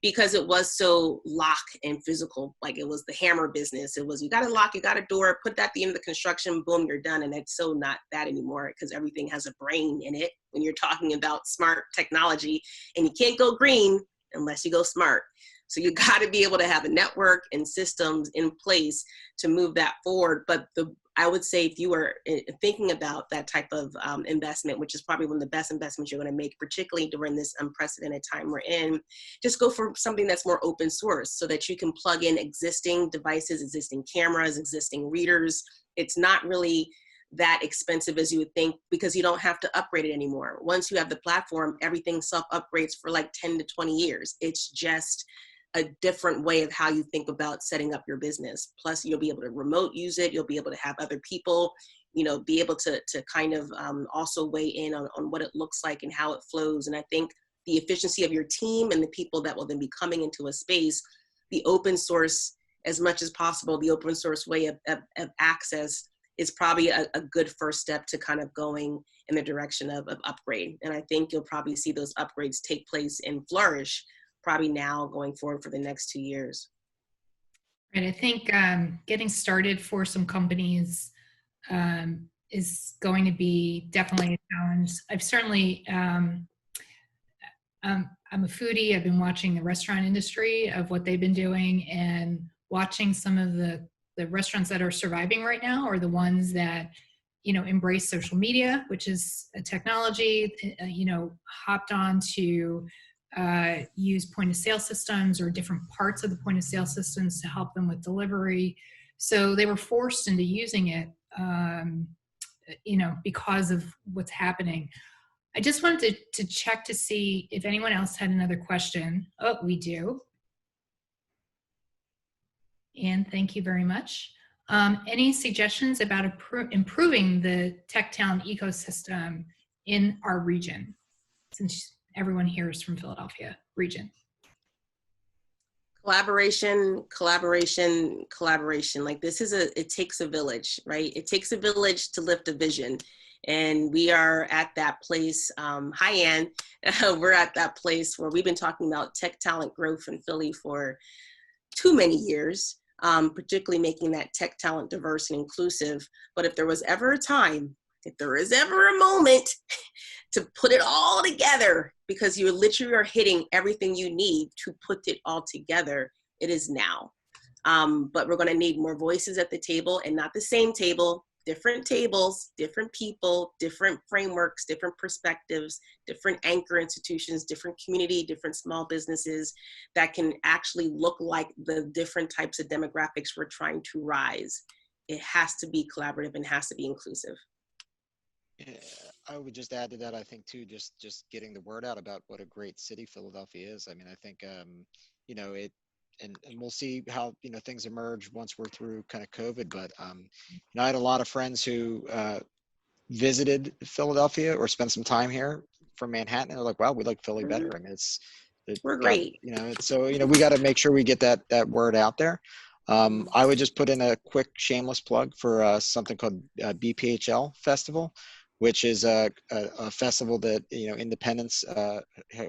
because it was so lock and physical. Like it was the hammer business. It was, you got a lock, you got a door, put that at the end of the construction, boom, you're done. And it's so not that anymore because everything has a brain in it when you're talking about smart technology, and you can't go green unless you go smart. So you got to be able to have a network and systems in place to move that forward. But I would say if you are thinking about that type of investment, which is probably one of the best investments you're going to make, particularly during this unprecedented time we're in, just go for something that's more open source so that you can plug in existing devices, existing cameras, existing readers. It's not really that expensive as you would think because you don't have to upgrade it anymore. Once you have the platform, everything self-upgrades for like 10 to 20 years. It's just a different way of how you think about setting up your business. Plus you'll be able to remote use it. You'll be able to have other people, you know, be able to kind of also weigh in on what it looks like and how it flows. And I think the efficiency of your team and the people that will then be coming into a space, the open source, as much as possible, the open source way of access is probably a good first step to kind of going in the direction of upgrade. And I think you'll probably see those upgrades take place and flourish probably now going forward for the next 2 years. And I think getting started for some companies is going to be definitely a challenge. I've certainly, I'm a foodie. I've been watching the restaurant industry of what they've been doing and watching some of the restaurants that are surviving right now are the ones that, you know, embrace social media, which is a technology, you know, hopped on to use point of sale systems or different parts of the point of sale systems to help them with delivery. So they were forced into using it, you know, because of what's happening. I just wanted to check to see if anyone else had another question. Oh, we do. And thank you very much. Any suggestions about improving the tech talent ecosystem in our region? Since everyone here is from Philadelphia region. Collaboration. Like this is it takes a village, right? It takes a village to lift a vision. And we are at that place, hi Ann, we're at that place where we've been talking about tech talent growth in Philly for too many years, particularly making that tech talent diverse and inclusive. But if there was ever a time, if there is ever a moment to put it all together, because you literally are hitting everything you need to put it all together, it is now. But we're gonna need more voices at the table, and not the same table, different tables, different people, different frameworks, different perspectives, different anchor institutions, different community, different small businesses that can actually look like the different types of demographics we're trying to rise. It has to be collaborative and has to be inclusive. Yeah, I would just add to that, I think too, just getting the word out about what a great city Philadelphia is. I mean, I think, you know, and we'll see how, you know, things emerge once we're through kind of COVID, but, you know, I had a lot of friends who visited Philadelphia or spent some time here from Manhattan, and they're like, wow, we like Philly better. I mean, We're great. you know, so, you know, we got to make sure we get that word out there. I would just put in a quick shameless plug for something called BPHL Festival, which is a festival that, you know, independents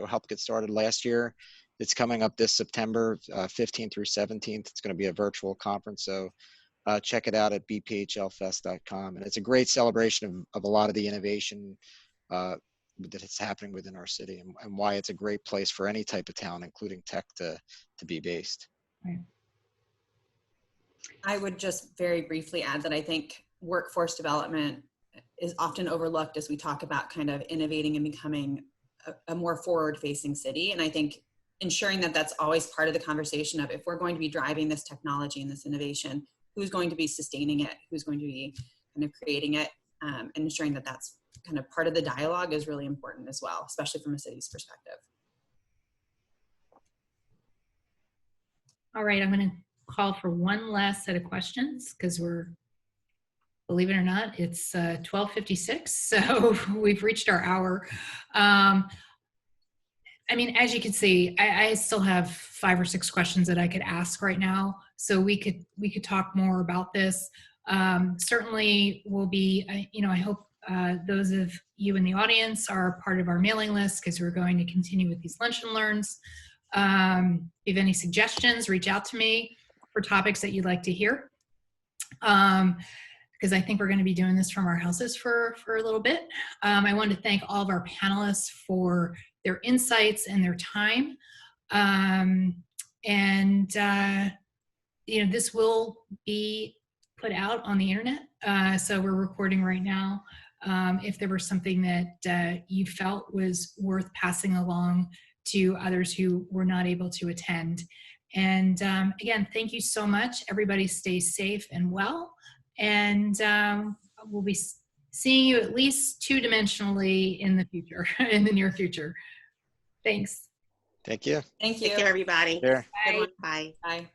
helped get started last year. It's coming up this September 15th through 17th. It's going to be a virtual conference. So check it out at bphlfest.com. And it's a great celebration of a lot of the innovation that is happening within our city, and why it's a great place for any type of town, including tech, to be based. Right. I would just very briefly add that I think workforce development is often overlooked as we talk about kind of innovating and becoming a more forward-facing city. And I think ensuring that that's always part of the conversation of, if we're going to be driving this technology and this innovation, who's going to be sustaining it, who's going to be kind of creating it, and ensuring that that's kind of part of the dialogue is really important as well, especially from a city's perspective. All right, I'm going to call for one last set of questions, because believe it or not, it's 12:56, so we've reached our hour. I mean, as you can see, I still have 5 or 6 questions that I could ask right now, so we could talk more about this. Certainly, we'll be, you know, I hope those of you in the audience are part of our mailing list, because we're going to continue with these lunch and learns. If you have any suggestions, reach out to me for topics that you'd like to hear, because I think we're going to be doing this from our houses for a little bit. I want to thank all of our panelists for their insights and their time. You know, this will be put out on the internet. So we're recording right now. If there was something that you felt was worth passing along to others who were not able to attend. And again, thank you so much. Everybody stay safe and well. And we'll be seeing you at least 2-dimensionally in the future, in the near future. Thanks. Thank you. Thank you. Take care, everybody. Sure. Bye. Bye. Bye.